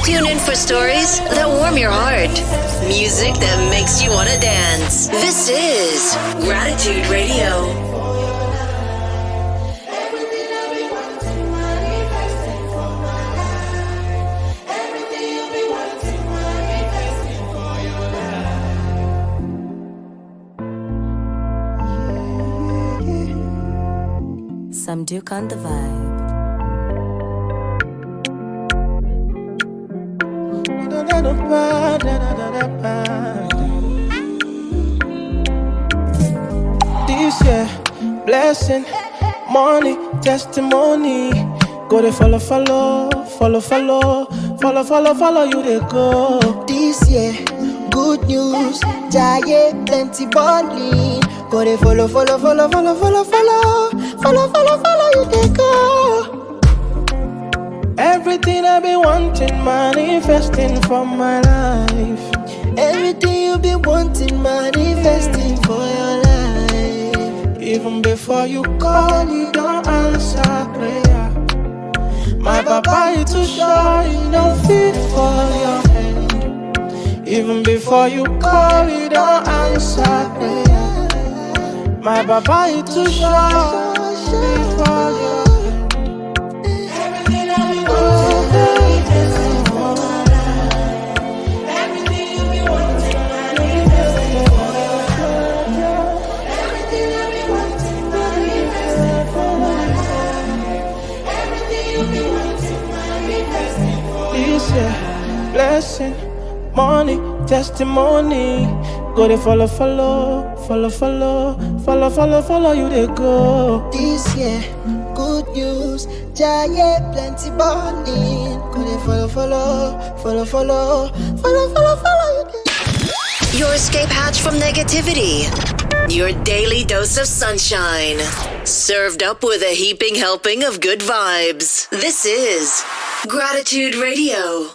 Tune in for stories that warm your heart. Music that makes you want to dance. This is Gratitude Radio. Some Duke on the vibe. This year, blessing, money, testimony. Go to follow you they go. This year, good news, giant plenty balling. Go to follow you they go. Everything I've been wanting, manifesting for my life. Everything you've been wanting, manifesting for your life. Even before you call, you don't answer prayer. My papa is too shy, you don't fit for your hand. Even before you call, you don't answer prayer. My papa is too shy, fit for your hand. Blessing, money, testimony. Go to follow you they go. This year, good news, giant plenty balling. Go to follow you they go. Your escape hatch from negativity. Your daily dose of sunshine. Served up with a heaping helping of good vibes. This is Gratitude Radio.